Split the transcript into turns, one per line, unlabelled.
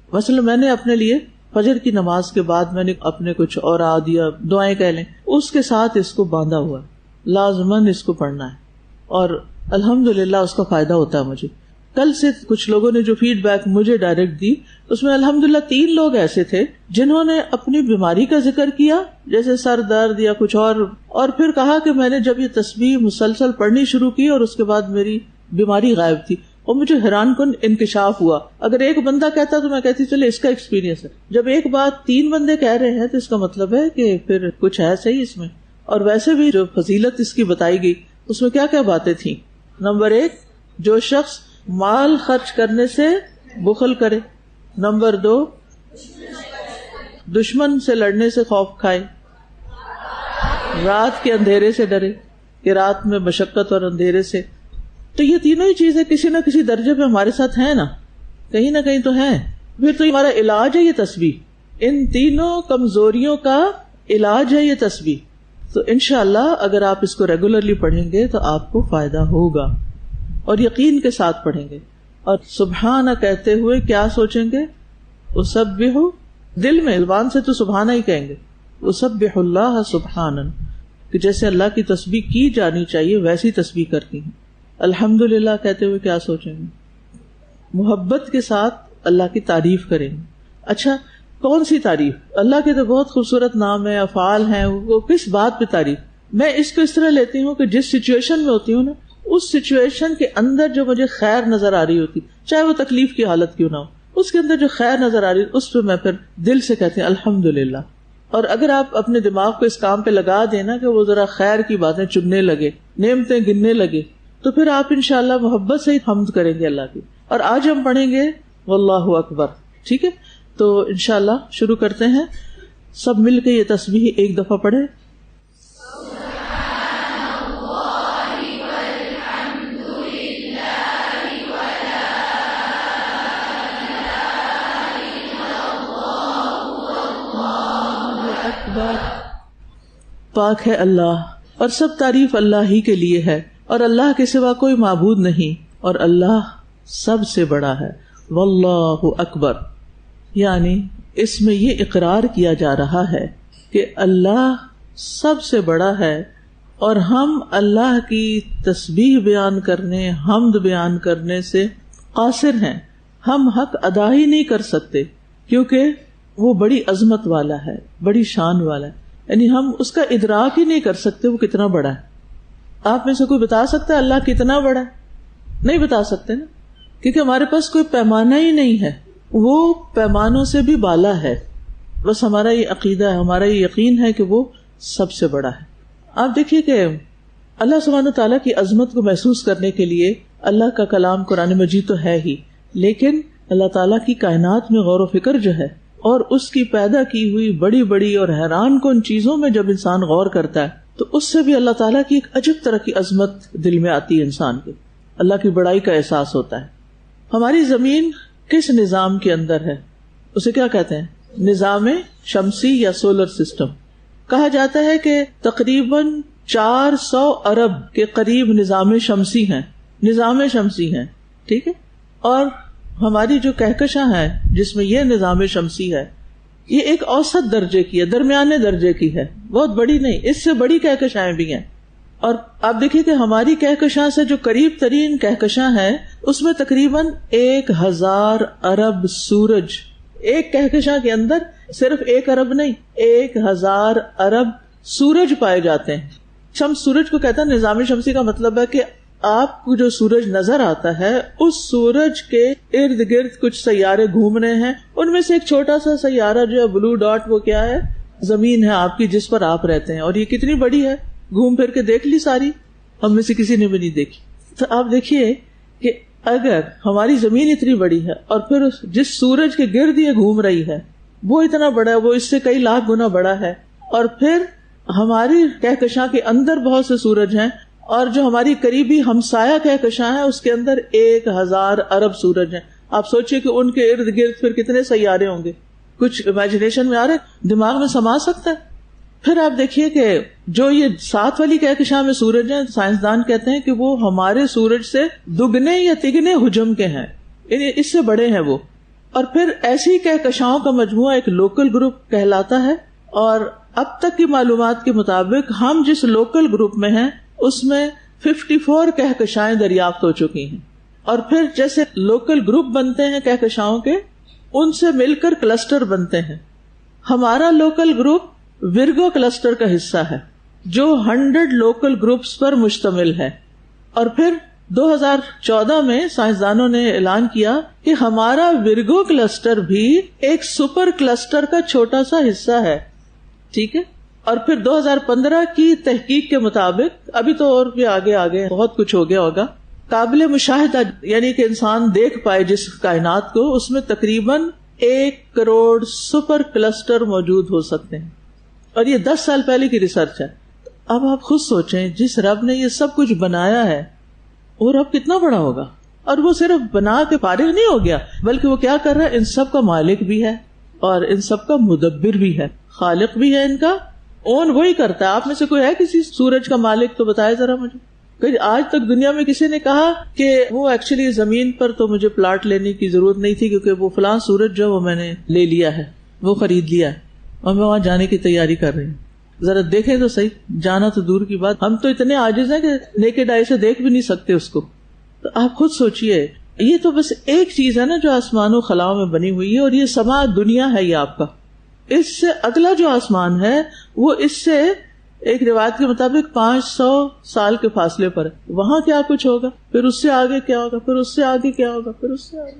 مثلا میں نے اپنے لیے فجر کی نماز کے بعد میں نے اپنے کچھ اوراد یا دعائیں کہہ لیں اس کے ساتھ اس کو باندھا ہوا ہے، لازماً اس کو پڑھنا ہے، اور الحمدللہ اس کا فائدہ ہوتا ہے مجھے. کل سے کچھ لوگوں نے جو فیڈ بیک مجھے ڈائریکٹ دی اس میں الحمدللہ 3 لوگ ایسے تھے جنہوں نے اپنی بیماری کا ذکر کیا، جیسے سر درد یا کچھ اور پھر کہا کہ میں نے جب یہ تسبیح مسلسل پڑھنی شروع کی اور اس کے بعد میری بیماری غائب تھی، اور مجھے حیران کن انکشاف ہوا. اگر ایک بندہ کہتا تو میں کہتی چلے اس کا ایکسپیرینس ہے، جب ایک بات 3 بندے کہہ رہے ہیں تو اس کا مطلب ہے کہ پھر کچھ ہے صحیح اس میں. اور ویسے بھی جو فضیلت اس کی بتائی گئی اس میں کیا کیا باتیں تھیں. نمبر 1، جو شخص مال خرچ کرنے سے بخل کرے. نمبر 2، دشمن سے لڑنے سے خوف کھائے. رات کے اندھیرے سے ڈرے کہ رات میں مشقت اور اندھیرے سے. تو یہ تینوں ہی چیزیں کسی نہ کسی درجے پہ ہمارے ساتھ ہیں نا، کہیں نہ کہیں تو ہیں. پھر تو ہمارا علاج ہے یہ تسبیح، ان تینوں کمزوریوں کا علاج ہے یہ تسبیح. تو انشاءاللہ اگر آپ اس کو ریگولرلی پڑھیں گے تو آپ کو فائدہ ہوگا، اور یقین کے ساتھ پڑھیں گے. اور سبحانہ کہتے ہوئے کیا سوچیں گے؟ اسبح، دل میں زبان سے تو سبحانہ ہی کہیں گے، اسبح اللہ سبحانہ، کہ جیسے اللہ کی تسبیح کی جانی چاہیے ویسی تسبیح کرتی ہیں. الحمدللہ کہتے ہوئے کیا سوچیں گے؟ محبت کے ساتھ اللہ کی تعریف کریں گے. اچھا، کون سی تعریف؟ اللہ کے تو بہت خوبصورت نام ہے، افعال ہیں، وہ کس بات پہ تعریف؟ میں اس کو اس طرح لیتی ہوں کہ جس سچویشن میں ہوتی ہوں نا، اس سچویشن کے اندر جو مجھے خیر نظر آ رہی ہوتی، چاہے وہ تکلیف کی حالت کیوں نہ ہو، اس کے اندر جو خیر نظر آ رہی اس پہ میں پھر دل سے کہتی ہوں الحمدللہ. اور اگر آپ اپنے دماغ کو اس کام پہ لگا دینا کہ وہ ذرا خیر کی باتیں چننے لگے، نعمتیں گننے لگے، تو پھر آپ انشاءاللہ محبت سے ہی حمد کریں گے اللہ کی. اور آج ہم پڑھیں گے واللہ اکبر. ٹھیک ہے، تو انشاءاللہ شروع کرتے ہیں. سب مل کے یہ تسبیح ایک دفعہ پڑھیں. پاک ہے اللہ، اور سب تعریف اللہ ہی کے لیے ہے، اور اللہ کے سوا کوئی معبود نہیں، اور اللہ سب سے بڑا ہے. واللہ اکبر، یعنی اس میں یہ اقرار کیا جا رہا ہے کہ اللہ سب سے بڑا ہے، اور ہم اللہ کی تسبیح بیان کرنے، حمد بیان کرنے سے قاصر ہیں. ہم حق ادا ہی نہیں کر سکتے کیونکہ وہ بڑی عظمت والا ہے، بڑی شان والا ہے، یعنی ہم اس کا ادراک ہی نہیں کر سکتے وہ کتنا بڑا ہے. آپ میں سے کوئی بتا سکتا ہے اللہ کتنا بڑا ہے؟ نہیں بتا سکتے نا، کیونکہ ہمارے پاس کوئی پیمانہ ہی نہیں ہے، وہ پیمانوں سے بھی بالا ہے. بس ہمارا یہ عقیدہ ہے، ہمارا یہ یقین ہے کہ وہ سب سے بڑا ہے. آپ دیکھیے کہ اللہ سبحانہ تعالیٰ کی عظمت کو محسوس کرنے کے لیے اللہ کا کلام قرآن مجید تو ہے ہی، لیکن اللہ تعالیٰ کی کائنات میں غور و فکر جو ہے اور اس کی پیدا کی ہوئی بڑی بڑی اور حیران کن چیزوں میں جب انسان غور کرتا ہے تو اس سے بھی اللہ تعالیٰ کی ایک عجب طرح کی عظمت دل میں آتی ہے. انسان کے اللہ کی بڑائی کا احساس ہوتا ہے. ہماری زمین کس نظام کے اندر ہے؟ اسے کیا کہتے ہیں؟ نظام شمسی یا سولر سسٹم. کہا جاتا ہے کہ تقریباً 400 ارب کے قریب نظام شمسی ہیں، نظام شمسی ہیں. ٹھیک ہے، اور ہماری جو کہکشاں ہے جس میں یہ نظام شمسی ہے، یہ ایک اوسط درجے کی ہے، درمیانے درجے کی ہے، بہت بڑی نہیں، اس سے بڑی کہکشائیں بھی ہیں. اور آپ دیکھیے کہ ہماری کہکشاں سے جو قریب ترین کہکشاں ہے اس میں تقریباً 1000 ارب سورج، ایک کہکشاں کے اندر صرف 1 ارب نہیں، 1000 ارب سورج پائے جاتے ہیں. شمس سورج کو کہتا ہے. نظام شمسی کا مطلب ہے کہ آپ کو جو سورج نظر آتا ہے اس سورج کے ارد گرد کچھ سیارے گھوم رہے ہیں، ان میں سے ایک چھوٹا سا سیارہ جو ہے بلو ڈاٹ، وہ کیا ہے؟ زمین ہے آپ کی جس پر آپ رہتے ہیں. اور یہ کتنی بڑی ہے، گھوم پھر کے دیکھ لی ساری، ہم میں سے کسی نے بھی نہیں دیکھی. تو آپ دیکھیے کہ اگر ہماری زمین اتنی بڑی ہے اور پھر جس سورج کے گرد یہ گھوم رہی ہے وہ اتنا بڑا ہے، وہ اس سے کئی لاکھ گنا بڑا ہے، اور پھر ہماری کہکشاں کے اندر بہت سے سورج ہیں، اور جو ہماری قریبی ہمسایہ کہکشاں ہے اس کے اندر 1000 ارب سورج ہیں. آپ سوچئے کہ ان کے ارد گرد پھر کتنے سیارے ہوں گے. کچھ امیجنیشن میں آ رہے، دماغ میں سما سکتا ہے. پھر آپ دیکھیے کہ جو یہ 7 والی کہکشاں میں سورج ہیں، سائنسدان کہتے ہیں کہ وہ ہمارے سورج سے دگنے یا تگنے حجم کے ہیں، یعنی اس سے بڑے ہیں وہ. اور پھر ایسی کہکشاؤں کا مجموعہ ایک لوکل گروپ کہلاتا ہے، اور اب تک کی معلومات کے مطابق ہم جس لوکل گروپ میں ہیں اس میں 54 کہکشائیں دریافت ہو چکی ہیں. اور پھر جیسے لوکل گروپ بنتے ہیں کہکشاؤں کے، ان سے مل کر کلسٹر بنتے ہیں. ہمارا لوکل گروپ ورگو کلسٹر کا حصہ ہے جو 100 لوکل گروپس پر مشتمل ہے. اور پھر 2014 میں سائنسدانوں نے اعلان کیا کہ ہمارا ورگو کلسٹر بھی ایک سپر کلسٹر کا چھوٹا سا حصہ ہے. ٹھیک ہے. اور پھر 2015 کی تحقیق کے مطابق، ابھی تو اور بھی آگے بہت کچھ ہو گیا ہوگا، قابل مشاہدہ یعنی کہ انسان دیکھ پائے جس کائنات کو، اس میں تقریباً 1 کروڑ سپر کلسٹر موجود ہو سکتے ہیں. اور یہ 10 سال پہلے کی ریسرچ ہے. اب آپ خود سوچیں، جس رب نے یہ سب کچھ بنایا ہے وہ رب کتنا بڑا ہوگا. اور وہ صرف بنا کے فارغ نہیں ہو گیا، بلکہ وہ کیا کر رہا ہے، ان سب کا مالک بھی ہے اور ان سب کا مدبر بھی ہے، خالق بھی ہے. ان کا اون وہی کرتا ہے. آپ میں سے کوئی ہے کسی سورج کا مالک؟ تو بتائے ذرا مجھے. کہ آج تک دنیا میں کسی نے کہا کہ وہ ایکچولی زمین پر تو مجھے پلاٹ لینے کی ضرورت نہیں تھی، کیونکہ وہ فلاں سورج جو وہ میں نے لے لیا ہے، وہ خرید لیا ہے اور میں وہاں جانے کی تیاری کر رہی ہوں. ذرا دیکھیں تو صحیح، جانا تو دور کی بات، ہم تو اتنے عاجز ہیں کہ نیکڈ آئی سے دیکھ بھی نہیں سکتے اس کو. تو آپ خود سوچئے، یہ تو بس ایک چیز ہے نا جو آسمان و خلاؤں میں بنی ہوئی ہے، اور یہ سما دنیا ہے یہ آپ کا. اس سے اگلا جو آسمان ہے وہ اس سے ایک روایت کے مطابق 500 سال کے فاصلے پر ہے. وہاں کیا کچھ ہوگا، پھر اس سے آگے کیا ہوگا، پھر اس سے آگے کیا ہوگا، پھر اس سے آگے.